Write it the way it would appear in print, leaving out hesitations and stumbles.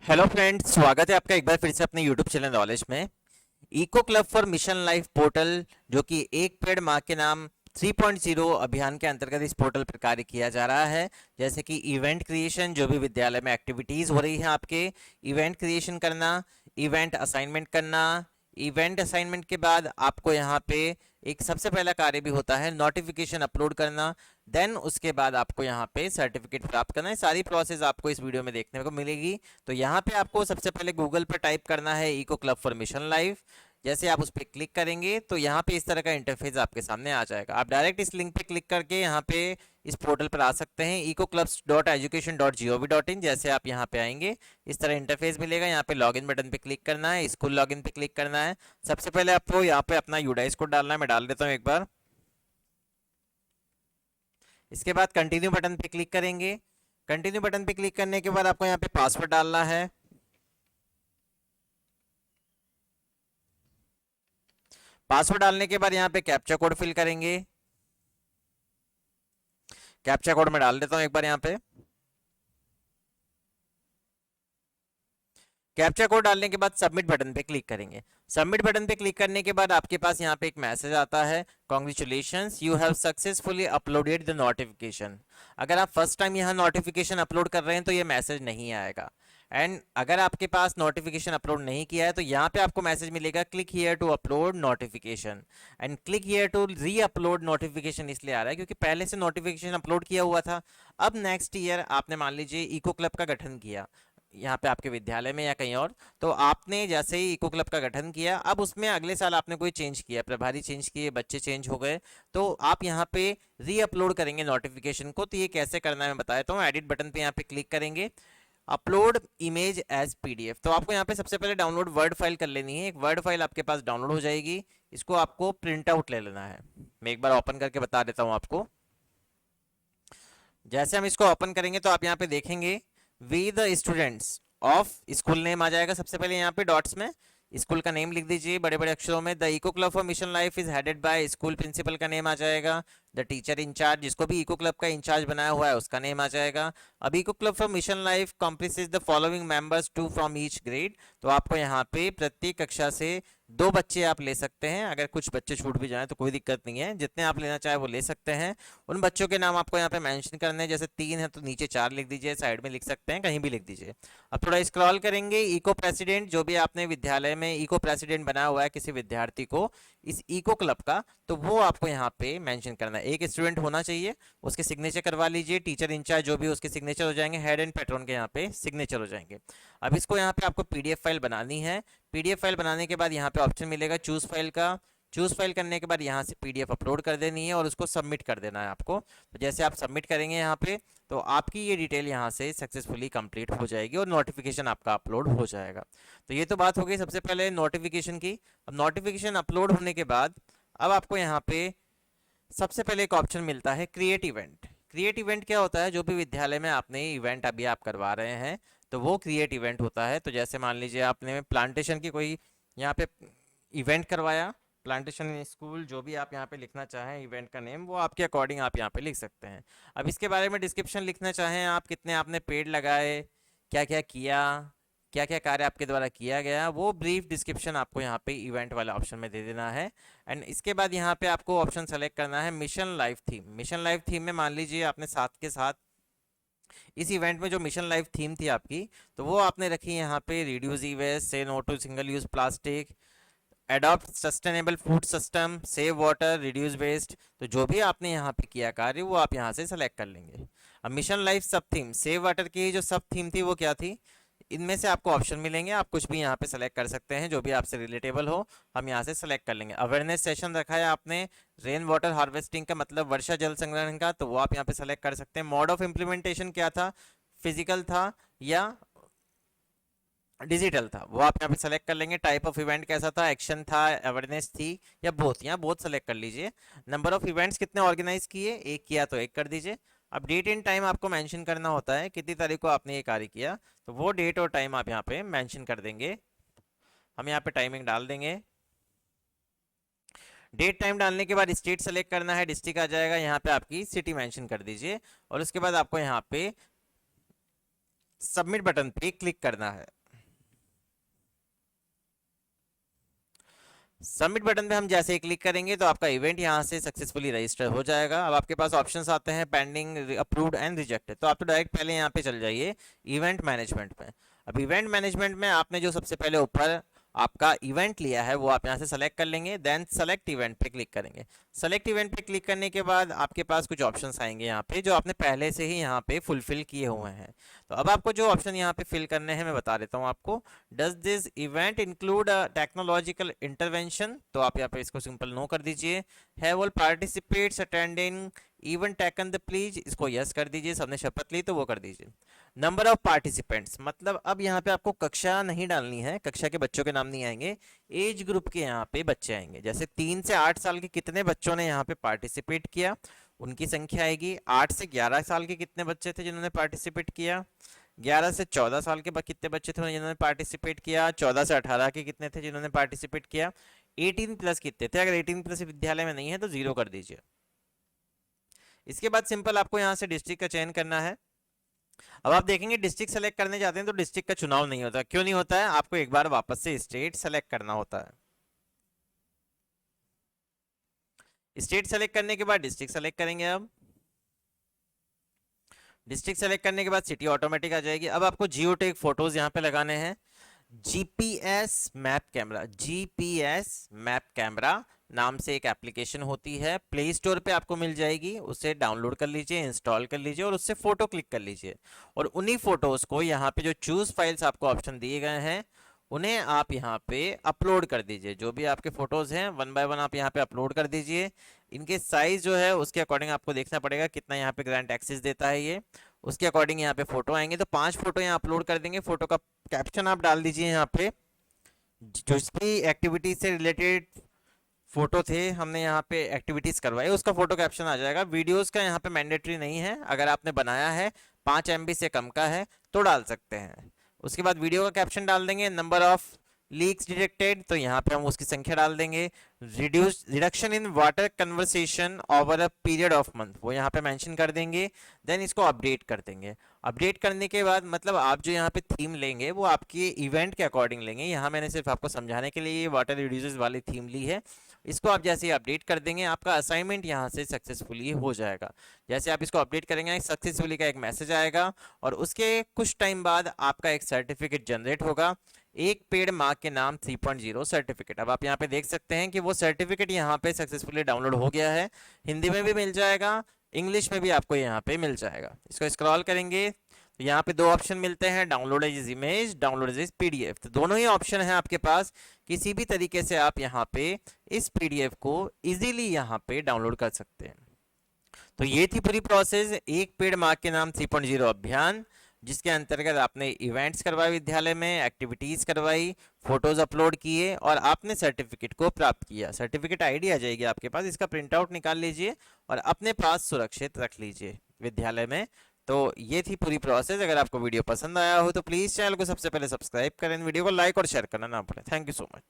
Hello friends, स्वागत है आपका एक बार फिर से अपने यूट्यूब चैनल नॉलेज में। Eco club for mission life portal, जो कि एक पेड़ माँ के नाम 3.0 अभियान के अंतर्गत इस पोर्टल पर कार्य किया जा रहा है। जैसे कि इवेंट क्रिएशन, जो भी विद्यालय में एक्टिविटीज़ हो रही हैं आपके, इवेंट क्रिएशन करना, इवेंट असाइनमेंट करना। इवेंट असाइनमेंट के बाद आपको यहाँ पे एक सबसे पहला कार्य भी होता है नोटिफिकेशन अपलोड करना। देन उसके बाद आपको यहाँ पे सर्टिफिकेट प्राप्त करना है। सारी प्रोसेस आपको इस वीडियो में देखने को मिलेगी। तो यहाँ पे आपको सबसे पहले गूगल पर टाइप करना है eco club for mission life. जैसे आप उस पर क्लिक करेंगे तो यहाँ पे इस तरह का इंटरफेस आपके सामने आ जाएगा। आप डायरेक्ट इस लिंक पे क्लिक करके यहाँ पे इस पोर्टल पर आ सकते हैं, ecoclubs.education.gov.in। जैसे आप यहाँ पे आएंगे इस तरह इंटरफेस मिलेगा। यहाँ पे लॉगिन बटन पे क्लिक करना है, स्कूल लॉगिन पे क्लिक करना है। सबसे पहले आपको यहाँ पे अपना यूडाइस कोड डालना है। मैं डाल देता हूँ एक बार। इसके बाद कंटिन्यू बटन पे क्लिक करेंगे। कंटिन्यू बटन पे क्लिक करने के बाद आपको यहाँ पे पासवर्ड डालना है। पासवर्ड डालने के बाद यहाँ पे कैप्चा कोड फिल करेंगे। कैप्चा कोड में डाल देता हूँ एक बार यहाँ पे। कैप्चा कोड डालने के बाद सबमिट बटन पे क्लिक करेंगे। सबमिट बटन पे क्लिक करने के बाद आपके पास यहाँ पे एक मैसेज आता है, congratulations you have successfully uploaded the notification. अगर आप फर्स्ट टाइम यहाँ नोटिफिकेशन अपलोड कर रहे हैं तो ये मैसेज नहीं आएगा। एंड अगर आपके पास नोटिफिकेशन अपलोड नहीं किया है तो यहाँ पे आपको मैसेज मिलेगा click here to upload notification. And click here to reupload notification इसलिए आ रहा है क्योंकि पहले से नोटिफिकेशन अपलोड किया हुआ था। अब नेक्स्ट ईयर आपने मान लीजिए इको क्लब का गठन किया यहाँ पे आपके विद्यालय में या कहीं और, तो आपने जैसे ही इको क्लब का गठन किया, अब उसमें अगले साल आपने कोई चेंज किया, प्रभारी चेंज किए, बच्चे चेंज हो गए, तो आप यहाँ पे री अपलोड करेंगे नोटिफिकेशन को। तो ये कैसे करना है मैं बता देता हूँ। एडिट बटन पे यहाँ पे क्लिक करेंगे, अपलोड इमेज एज पीडीएफ। तो आपको यहाँ पे सबसे पहले डाउनलोड वर्ड फाइल कर लेनी है। एक वर्ड फाइल आपके पास डाउनलोड हो जाएगी, इसको आपको प्रिंट आउट ले लेना है। मैं एक बार ओपन करके बता देता हूँ आपको। जैसे हम इसको ओपन करेंगे तो आप यहाँ पे देखेंगे we the students of, school name आ जाएगा सबसे पहले यहाँ पे डॉट्स में। स्कूल का नेम लिख दीजिए बड़े बड़े अक्षरों में। The eco club for mission life is headed by, school principal का नेम आ जाएगा। द टीचर इंचार्ज, जिसको भी इको क्लब का इंचार्ज बनाया हुआ है उसका नेम आ जाएगा। अब eco club for mission life comprises the following members, two from each grade. तो आपको यहाँ पे प्रत्येक कक्षा से दो बच्चे आप ले सकते हैं। अगर कुछ बच्चे छूट भी जाएं तो कोई दिक्कत नहीं है, जितने आप लेना चाहे वो ले सकते हैं। उन बच्चों के नाम आपको यहाँ पे मेंशन करने हैं। जैसे 3 है तो नीचे 4 लिख दीजिए, साइड में लिख सकते हैं, कहीं भी लिख दीजिए। अब थोड़ा स्क्रॉल करेंगे, इको प्रेसिडेंट, जो भी आपने विद्यालय में इको प्रेसिडेंट बनाया हुआ है किसी विद्यार्थी को इस इको क्लब का, तो वो आपको यहाँ पे मेंशन करना है। एक स्टूडेंट होना चाहिए, उसके सिग्नेचर करवा लीजिए। टीचर इंचार्ज जो भी उसके सिग्नेचर हो जाएंगे, हेड एंड पैट्रन के यहाँ पे सिग्नेचर हो जाएंगे। अब इसको यहाँ पे आपको पीडीएफ फाइल बनानी है। पीडीएफ फाइल बनाने के बाद यहाँ पे ऑप्शन मिलेगा चूज फाइल का। चूज फाइल करने के बाद यहाँ से पीडीएफ अपलोड कर देनी है और उसको सबमिट कर देना है आपको। तो जैसे आप सबमिट करेंगे यहाँ पे, तो आपकी ये डिटेल यहाँ से सक्सेसफुली कंप्लीट हो जाएगी और नोटिफिकेशन आपका अपलोड हो जाएगा। तो ये तो बात हो गई सबसे पहले नोटिफिकेशन की। अब नोटिफिकेशन अपलोड होने के बाद अब आपको यहाँ पे सबसे पहले एक ऑप्शन मिलता है क्रिएट इवेंट। क्रिएट इवेंट क्या होता है? जो भी विद्यालय में आपने इवेंट अभी आप करवा रहे हैं तो वो क्रिएट इवेंट होता है। तो जैसे मान लीजिए आपने प्लांटेशन की कोई यहाँ पे इवेंट करवाया, प्लांटेशन इन स्कूल, जो भी आप यहाँ पे लिखना चाहें इवेंट का नेम, वो आपके अकॉर्डिंग आप यहाँ पे लिख सकते हैं। अब इसके बारे में डिस्क्रिप्शन लिखना चाहें आप, कितने आपने पेड़ लगाए, क्या क्या किया, क्या क्या कार्य आपके द्वारा किया गया, वो ब्रीफ डिस्क्रिप्शन आपको यहाँ पे इवेंट वाला ऑप्शन में दे देना है। एंड इसके बाद यहाँ पे आपको ऑप्शन सेलेक्ट करना है mission life theme. Mission life theme में मान लीजिए आपने साथ के साथ इस इवेंट में जो मिशन लाइफ थीम थी आपकी, तो वो आपने रखी यहाँ पे reduce e waste, say no to single use plastic, adopt sustainable food system, save water, reduce waste. तो जो भी आपने यहाँ पे किया कार्य वो आप यहाँ से सेलेक्ट कर लेंगे। अब मिशन लाइफ सब थीम, सेव वाटर की जो सब थीम थी वो क्या थी? इनमें से आपको ऑप्शन मिलेंगे, आप कुछ भी यहाँ पे सेलेक्ट कर सकते हैं जो भी आपसे रिलेटेबल हो, हम यहाँ से सेलेक्ट कर लेंगे। अवेयरनेस सेशन रखा है आपने रेन वाटर हार्वेस्टिंग का, मतलब वर्षा जल संग्रहण का, तो वो आप यहाँ पे सेलेक्ट कर सकते हैं। मोड ऑफ इम्प्लीमेंटेशन क्या था, फिजिकल था या डिजिटल था, वो आप यहाँ पे सेलेक्ट कर लेंगे। टाइप ऑफ इवेंट कैसा था, एक्शन था, अवेयरनेस थी या बोथ, यहाँ बोथ सेलेक्ट कर लीजिए। नंबर ऑफ इवेंट्स कितने ऑर्गेनाइज किए, एक किया तो एक कर दीजिए। अब डेट एंड टाइम आपको मेंशन करना होता है, कितनी तारीख को आपने ये कार्य किया, तो वो डेट और टाइम आप यहाँ पे मेंशन कर देंगे। हम यहाँ पे टाइमिंग डाल देंगे। डेट टाइम डालने के बाद स्टेट सेलेक्ट करना है, डिस्ट्रिक्ट आ जाएगा, यहाँ पे आपकी सिटी मेंशन कर दीजिए। और उसके बाद आपको यहाँ पे सबमिट बटन पे क्लिक करना है। सबमिट बटन पे हम जैसे ही क्लिक करेंगे तो आपका इवेंट यहाँ से सक्सेसफुली रजिस्टर हो जाएगा। अब आपके पास ऑप्शंस आते हैं पेंडिंग, अप्रूव्ड एंड रिजेक्टेड, तो आप तो डायरेक्ट पहले यहाँ पे चल जाइए इवेंट मैनेजमेंट में। अब इवेंट मैनेजमेंट में आपने जो सबसे पहले ऊपर आपका इवेंट लिया है वो आप यहाँ से सेलेक्ट कर लेंगे, देन सेलेक्ट इवेंट पे क्लिक करेंगे। सेलेक्ट इवेंट पे क्लिक करने के बाद आपके पास कुछ ऑप्शंस आएंगे यहाँ पे जो आपने पहले से ही यहाँ पे फुलफिल किए हुए हैं। तो अब आपको जो ऑप्शन यहाँ पे फिल करने हैं मैं बता देता हूँ आपको। Does this event include technological intervention, तो आप यहाँ पे इसको सिंपल नो कर दीजिए। Have all participates attending event taken the please, इसको यस कर दीजिए, सबने शपथ ली तो वो कर दीजिए। नंबर ऑफ पार्टिसिपेंट्स, मतलब अब यहाँ पे आपको कक्षा नहीं डालनी है, कक्षा के बच्चों के नाम नहीं आएंगे, एज ग्रुप के यहाँ पे बच्चे आएंगे। जैसे 3 से 8 साल के कितने बच्चों ने यहाँ पे पार्टिसिपेट किया उनकी संख्या आएगी। 8 से 11 साल के कितने बच्चे थे जिन्होंने पार्टिसिपेट किया। 11 से 14 साल के कितने बच्चे थे जिन्होंने पार्टिसिपेट किया। 14 से 18 के कितने थे जिन्होंने पार्टिसिपेट किया। 18 प्लस कितने थे, अगर 18 प्लस विद्यालय में नहीं है तो 0 कर दीजिए। इसके बाद सिंपल आपको यहाँ से डिस्ट्रिक्ट का चयन करना है। अब आप देखेंगे डिस्ट्रिक्ट सेलेक्ट करने जाते हैं तो डिस्ट्रिक्ट का चुनाव नहीं होता। क्यों नहीं होता है, आपको एक बार वापस से स्टेट सेलेक्ट करना होता है। स्टेट सेलेक्ट करने के बाद डिस्ट्रिक्ट सेलेक्ट करेंगे। अब डिस्ट्रिक्ट सेलेक्ट करने के बाद सिटी ऑटोमेटिक आ जाएगी। अब आपको जियो टैग फोटोज यहाँ पे लगाने हैं। GPS map camera, GPS map camera नाम से एक एप्लीकेशन होती है, प्ले स्टोर पे आपको मिल जाएगी, उसे डाउनलोड कर लीजिए, इंस्टॉल कर लीजिए और उससे फोटो क्लिक कर लीजिए। और उन्हीं फोटोज को यहाँ पे जो चूज फाइल्स आपको ऑप्शन दिए गए हैं उन्हें आप यहाँ पे अपलोड कर दीजिए। जो भी आपके फोटोज हैं 1 बाय 1 आप यहाँ पे अपलोड कर दीजिए। इनके साइज जो है उसके अकॉर्डिंग आपको देखना पड़ेगा कितना यहाँ पे ग्रांट एक्सेस देता है ये, उसके अकॉर्डिंग यहाँ पे फोटो आएंगे। तो 5 फोटो यहाँ अपलोड कर देंगे। फोटो का कैप्शन आप डाल दीजिए यहाँ पे, जो इसकी एक्टिविटी से रिलेटेड फोटो थे हमने यहाँ पे एक्टिविटीज करवाई उसका फोटो कैप्शन आ जाएगा। वीडियोस का यहाँ पे मैंडेटरी नहीं है, अगर आपने बनाया है 5 MB से कम का है तो डाल सकते हैं। उसके बाद वीडियो का कैप्शन डाल देंगे। नंबर ऑफ लीक्स डिटेक्टेड, तो यहाँ पे हम उसकी संख्या डाल देंगे। Reduction in water conversation over a period of month, वो यहाँ पे मेंशन कर देंगे। देन इसको अपडेट कर देंगे। अपडेट करने के बाद मतलब आप जो यहाँ पे थीम लेंगे वो आपके इवेंट के अकॉर्डिंग लेंगे। यहाँ मैंने सिर्फ आपको समझाने के लिए वाटर रिड्यूसेस वाली थीम ली है। इसको आप जैसे ही अपडेट कर देंगे आपका असाइनमेंट यहाँ से सक्सेसफुली हो जाएगा। जैसे आप इसको अपडेट करेंगे सक्सेसफुली का एक मैसेज आएगा और उसके कुछ टाइम बाद आपका एक सर्टिफिकेट जनरेट होगा, एक पेड़ माँ के नाम 3.0 सर्टिफिकेट। अब आप यहाँ पे देख सकते हैं कि वो सर्टिफिकेट यहाँ पे सक्सेसफुली डाउनलोड हो गया है। हिंदी में भी मिल जाएगा, इंग्लिश में भी आपको यहाँ पे मिल जाएगा। इसको स्क्रॉल करेंगे तो यहाँ पे 2 ऑप्शन मिलते हैं, download as image, download as PDF। तो दोनों ही ऑप्शन है आपके पास, किसी भी तरीके से आप यहाँ पे इस PDF को इजीली यहाँ पे डाउनलोड कर सकते हैं। तो ये थी पूरी प्रोसेस, एक पेड़ माँ के नाम 3.0 अभियान, जिसके अंतर्गत आपने इवेंट्स करवाए, विद्यालय में एक्टिविटीज करवाई, फोटोज अपलोड किए और आपने सर्टिफिकेट को प्राप्त किया। सर्टिफिकेट आईडी आ जाएगी आपके पास, इसका प्रिंट आउट निकाल लीजिए और अपने पास सुरक्षित रख लीजिए विद्यालय में। तो ये थी पूरी प्रोसेस। अगर आपको वीडियो पसंद आया हो तो प्लीज चैनल को सबसे पहले सब्सक्राइब करें, वीडियो को लाइक और शेयर करना ना भूलें। Thank you so much.